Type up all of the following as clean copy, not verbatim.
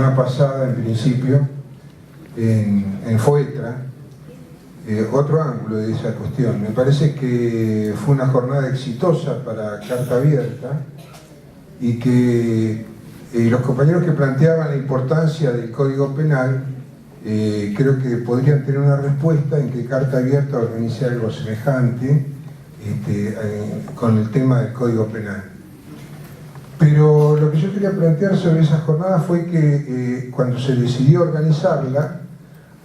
semana pasada, en principio, en FOETRA, otro ángulo de esa cuestión. Me parece que fue una jornada exitosa para Carta Abierta y que los compañeros que planteaban la importancia del Código Penal creo que podrían tener una respuesta en que Carta Abierta organice algo semejante con el tema del Código Penal. Pero lo que yo quería plantear sobre esa jornada fue que cuando se decidió organizarla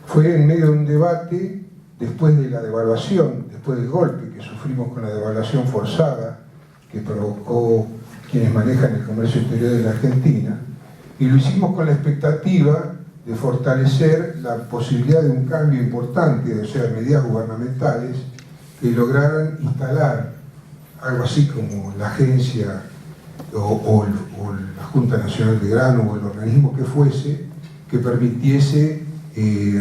fue en medio de un debate después de la devaluación, después del golpe que sufrimos con la devaluación forzada que provocó quienes manejan el comercio exterior de la Argentina, y lo hicimos con la expectativa de fortalecer la posibilidad de un cambio importante, o sea, medidas gubernamentales que lograran instalar algo así como la agencia o la Junta Nacional de Grano o el organismo que fuese, que permitiese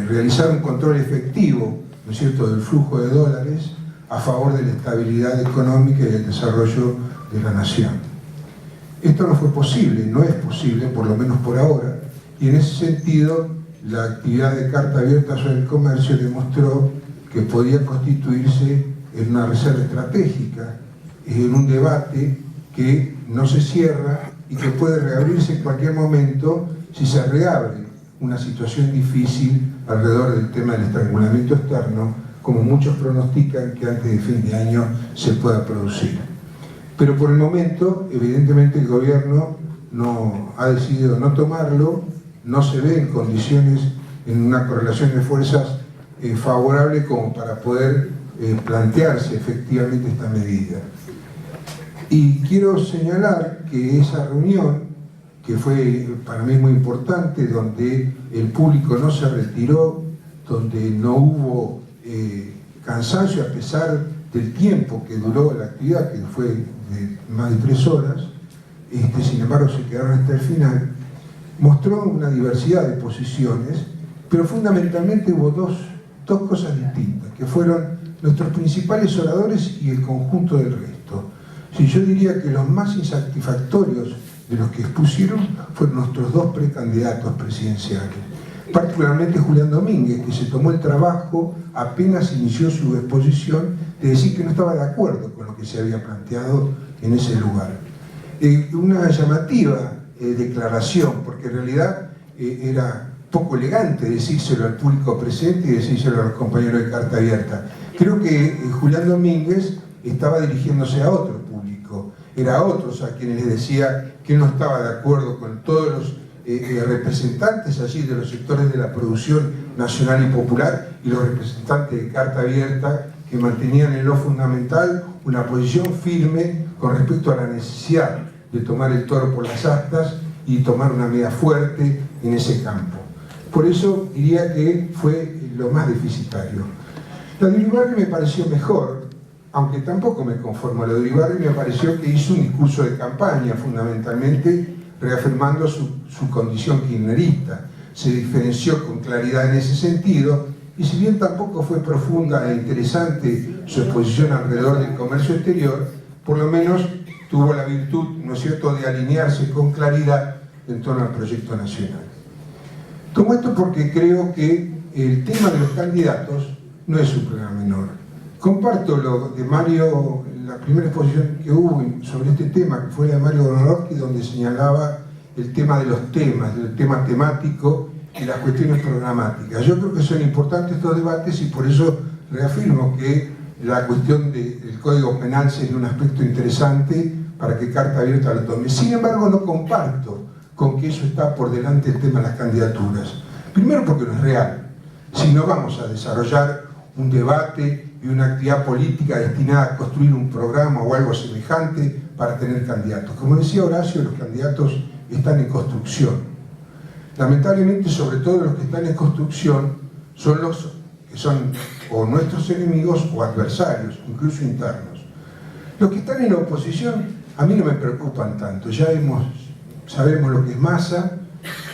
realizar un control efectivo, ¿no es cierto?, del flujo de dólares a favor de la estabilidad económica y el desarrollo de la nación. Esto no fue posible, no es posible, por lo menos por ahora, y en ese sentido la actividad de Carta Abierta sobre el comercio demostró que podía constituirse en una reserva estratégica, en un debate que no se cierra y que puede reabrirse en cualquier momento si se reabre una situación difícil alrededor del tema del estrangulamiento externo, como muchos pronostican que antes de fin de año se pueda producir. Pero por el momento, evidentemente, el gobierno ha decidido no tomarlo, no se ve en condiciones, en una correlación de fuerzas favorable como para poder plantearse efectivamente esta medida. Y quiero señalar que esa reunión, que fue para mí muy importante, donde el público no se retiró, donde no hubo cansancio a pesar del tiempo que duró la actividad, que fue de más de 3 horas, sin embargo se quedaron hasta el final, mostró una diversidad de posiciones, pero fundamentalmente hubo dos cosas distintas, que fueron nuestros principales oradores y el conjunto del resto. Sí, yo diría que los más insatisfactorios de los que expusieron fueron nuestros 2 precandidatos presidenciales, particularmente Julián Domínguez, que se tomó el trabajo, apenas inició su exposición, de decir que no estaba de acuerdo con lo que se había planteado en ese lugar. Una llamativa declaración, porque en realidad era poco elegante decírselo al público presente y decírselo a los compañeros de Carta Abierta. Creo que Julián Domínguez estaba dirigiéndose a otro público, era a otros a quienes les decía que no estaba de acuerdo con todos los representantes allí de los sectores de la producción nacional y popular y los representantes de Carta Abierta que mantenían en lo fundamental una posición firme con respecto a la necesidad de tomar el toro por las astas y tomar una medida fuerte en ese campo. Por eso diría que fue lo más deficitario. Lo de Uribarri me pareció mejor, aunque tampoco me conformo. Lo de Uribarri me pareció que hizo un discurso de campaña, fundamentalmente reafirmando su condición kirchnerista. Se diferenció con claridad en ese sentido, y si bien tampoco fue profunda e interesante su exposición alrededor del comercio exterior, por lo menos tuvo la virtud, ¿no es cierto?, de alinearse con claridad en torno al proyecto nacional. Tomo esto porque creo que el tema de los candidatos no es un problema menor. Comparto lo de Mario, la primera exposición que hubo sobre este tema, que fue la de Mario Bonaroski, donde señalaba el tema de los temas, del tema temático y las cuestiones programáticas. Yo creo que son importantes estos debates y por eso reafirmo que la cuestión del Código Penal sería un aspecto interesante para que Carta Abierta lo tome. Sin embargo, no comparto con que eso está por delante del tema de las candidaturas. Primero porque no es real. Si no vamos a desarrollar un debate y una actividad política destinada a construir un programa o algo semejante para tener candidatos. Como decía Horacio, los candidatos están en construcción. Lamentablemente, sobre todo los que están en construcción son los que son o nuestros enemigos o adversarios, incluso internos. Los que están en la oposición a mí no me preocupan tanto. Ya sabemos lo que es Massa,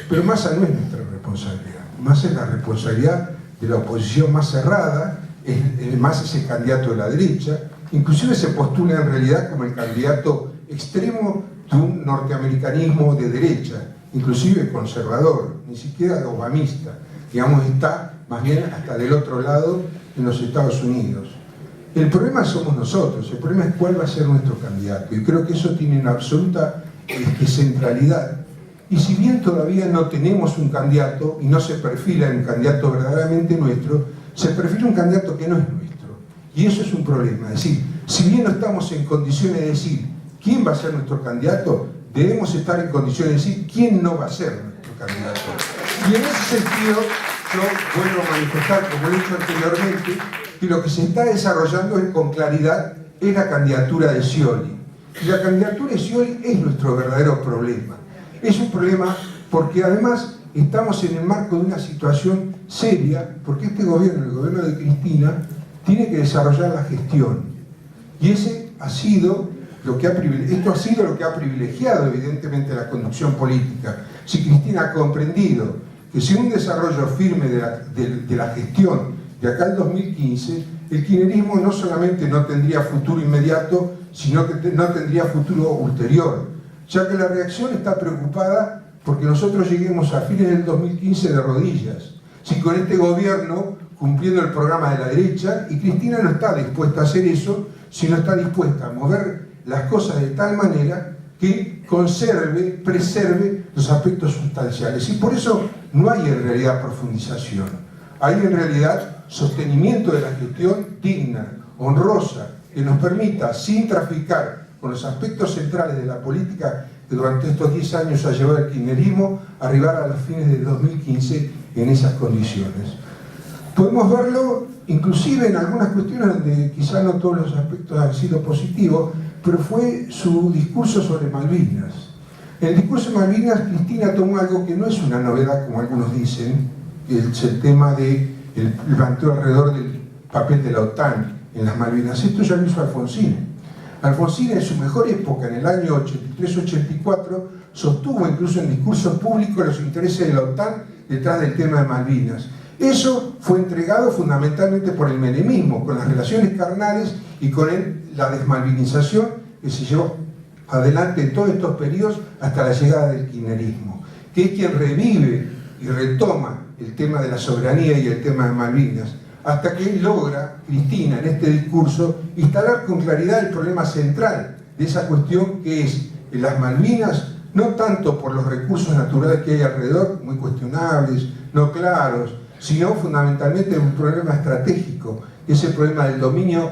pero Massa no es nuestra responsabilidad. Massa es la responsabilidad de la oposición más cerrada. Massa es el candidato de la derecha, inclusive se postula en realidad como el candidato extremo de un norteamericanismo de derecha, inclusive conservador, ni siquiera obamista, digamos, está más bien hasta del otro lado en los Estados Unidos. El problema somos nosotros, el problema es cuál va a ser nuestro candidato, y creo que eso tiene una absoluta centralidad. Y si bien todavía no tenemos un candidato y no se perfila en un candidato verdaderamente nuestro, se perfila un candidato que no es nuestro. Y eso es un problema. Es decir, si bien no estamos en condiciones de decir quién va a ser nuestro candidato, debemos estar en condiciones de decir quién no va a ser nuestro candidato. Y en ese sentido, yo vuelvo a manifestar, como he dicho anteriormente, que lo que se está desarrollando con claridad es la candidatura de Scioli. Y la candidatura de Scioli es nuestro verdadero problema. Es un problema porque además estamos en el marco de una situación seria, porque este gobierno, el gobierno de Cristina, tiene que desarrollar la gestión. Y ese ha sido lo que esto ha sido lo que ha privilegiado evidentemente la conducción política. Si Cristina ha comprendido que sin un desarrollo firme de la gestión de acá al 2015, el kirchnerismo no solamente no tendría futuro inmediato, sino que no tendría futuro ulterior, ya que la reacción está preocupada porque nosotros lleguemos a fines del 2015 de rodillas, si con este gobierno cumpliendo el programa de la derecha, y Cristina no está dispuesta a hacer eso, sino está dispuesta a mover las cosas de tal manera que preserve los aspectos sustanciales. Y por eso no hay en realidad profundización, hay en realidad sostenimiento de la gestión digna, honrosa, que nos permita, sin traficar con los aspectos centrales de la política que durante estos 10 años ha llevado el kirchnerismo, arribar a los fines del 2015 en esas condiciones. Podemos verlo inclusive en algunas cuestiones donde quizá no todos los aspectos han sido positivos, pero fue su discurso sobre Malvinas. En el discurso de Malvinas, Cristina tomó algo que no es una novedad, como algunos dicen, que es el tema del planteo alrededor del papel de la OTAN en las Malvinas. Esto ya lo hizo Alfonsín. Alfonsín en su mejor época, en el año 83-84, sostuvo incluso en discursos públicos los intereses de la OTAN detrás del tema de Malvinas. Eso fue entregado fundamentalmente por el menemismo, con las relaciones carnales y con la desmalvinización que se llevó adelante en todos estos periodos hasta la llegada del kirchnerismo, que es quien revive y retoma el tema de la soberanía y el tema de Malvinas, hasta que logra, Cristina, en este discurso, instalar con claridad el problema central de esa cuestión, que es en las Malvinas, no tanto por los recursos naturales que hay alrededor, muy cuestionables, no claros, sino fundamentalmente un problema estratégico, que es el problema del dominio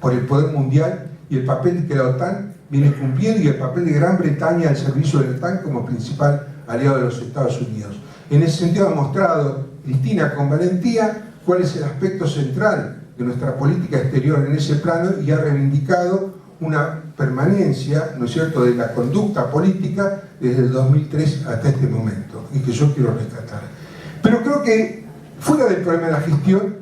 por el poder mundial y el papel que la OTAN viene cumpliendo, y el papel de Gran Bretaña al servicio de la OTAN como principal aliado de los Estados Unidos. En ese sentido ha mostrado Cristina con valentía cuál es el aspecto central de nuestra política exterior en ese plano, y ha reivindicado una permanencia, ¿no es cierto?, de la conducta política desde el 2003 hasta este momento, y que yo quiero rescatar. Pero creo que fuera del problema de la gestión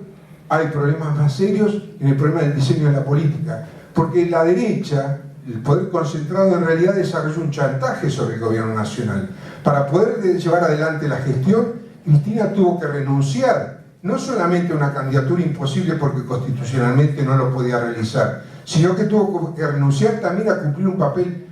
hay problemas más serios en el problema del diseño de la política, porque la derecha, el poder concentrado, en realidad desarrolló un chantaje sobre el gobierno nacional. Para poder llevar adelante la gestión, Cristina tuvo que renunciar no solamente a una candidatura imposible porque constitucionalmente no lo podía realizar, sino que tuvo que renunciar también a cumplir un papel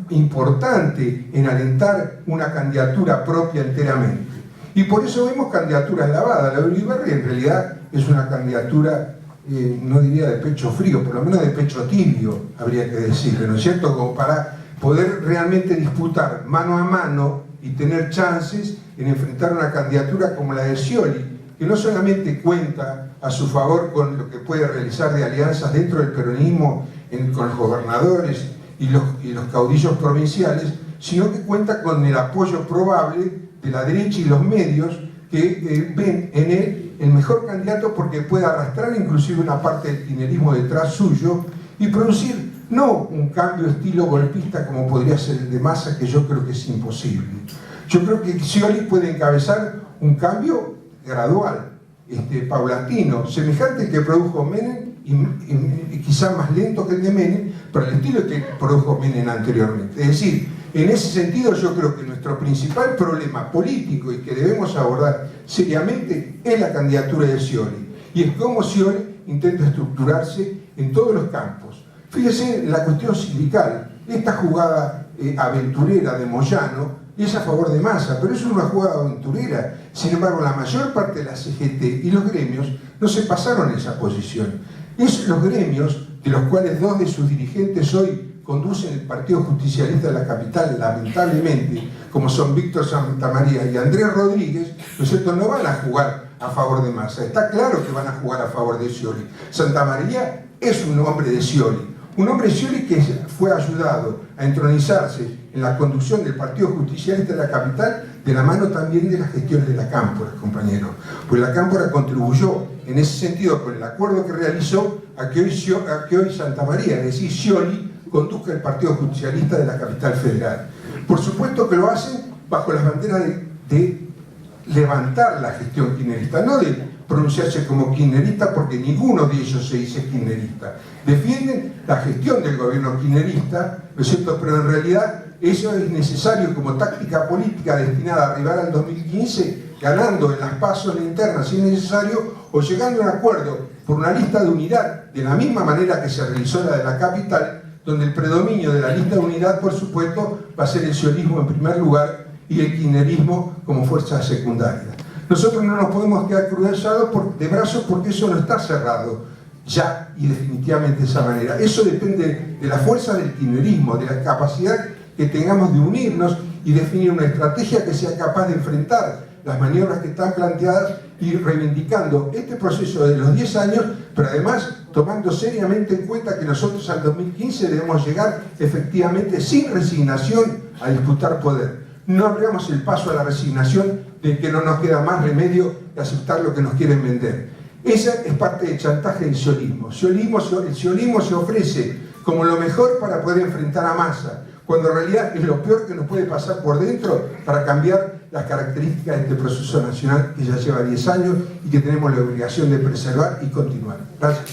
importante en alentar una candidatura propia enteramente. Y por eso vemos candidaturas lavadas. La de Ulibarri en realidad es una candidatura, no diría de pecho frío, por lo menos de pecho tibio, habría que decirle, ¿no es cierto?, como para poder realmente disputar mano a mano y tener chances en enfrentar una candidatura como la de Scioli, que no solamente cuenta a su favor con lo que puede realizar de alianzas dentro del peronismo con los gobernadores y los caudillos provinciales, sino que cuenta con el apoyo probable de la derecha y los medios que ven en él el mejor candidato porque puede arrastrar inclusive una parte del kirchnerismo detrás suyo y producir no un cambio estilo golpista como podría ser el de Massa, que yo creo que es imposible. Yo creo que Scioli puede encabezar un cambio gradual, paulatino, semejante al que produjo Menem y quizá más lento que el de Menem, pero el estilo que produjo Menem anteriormente. Es decir, en ese sentido yo creo que nuestro principal problema político y que debemos abordar seriamente es la candidatura de Scioli, y es cómo Scioli intenta estructurarse en todos los campos. Fíjese en la cuestión sindical, esta jugada aventurera de Moyano y es a favor de Massa, pero es una jugada aventurera. Sin embargo, la mayor parte de la CGT y los gremios no se pasaron en esa posición. Es los gremios, de los cuales 2 de sus dirigentes hoy conducen el Partido Justicialista de la capital, lamentablemente, como son Víctor Santamaría y Andrés Rodríguez, ¿no es cierto?, no van a jugar a favor de Massa. Está claro que van a jugar a favor de Scioli. Santamaría es un hombre de Scioli. Un hombre de Scioli que fue ayudado a entronizarse en la conducción del Partido Justicialista de la capital de la mano también de las gestiones de la Cámpora, compañero. Pues la Cámpora contribuyó en ese sentido con el acuerdo que realizó a que hoy Santamaría, es decir, Scioli, conduzca el Partido Justicialista de la capital federal. Por supuesto que lo hacen bajo las banderas de levantar la gestión kirchnerista, no de pronunciarse como kirchnerista, porque ninguno de ellos se dice kirchnerista. Defienden la gestión del gobierno kirchnerista, ¿no es cierto?, pero en realidad eso es necesario como táctica política destinada a arribar al 2015, ganando en las pasos internas si es necesario, o llegando a un acuerdo por una lista de unidad, de la misma manera que se realizó la de la capital, donde el predominio de la lista de unidad, por supuesto, va a ser el sionismo en primer lugar y el kirchnerismo como fuerza secundaria. Nosotros no nos podemos quedar cruzados de brazos porque eso no está cerrado ya y definitivamente de esa manera. Eso depende de la fuerza del kirchnerismo, de la capacidad que tengamos de unirnos y definir una estrategia que sea capaz de enfrentar las maniobras que están planteadas y reivindicando este proceso de los 10 años, pero además tomando seriamente en cuenta que nosotros al 2015 debemos llegar efectivamente sin resignación a disputar poder. No abramos el paso a la resignación de que no nos queda más remedio que aceptar lo que nos quieren vender. Esa es parte del chantaje del sionismo. El sionismo se ofrece como lo mejor para poder enfrentar a Massa, cuando en realidad es lo peor que nos puede pasar por dentro para cambiar las características de este proceso nacional que ya lleva 10 años y que tenemos la obligación de preservar y continuar. Gracias.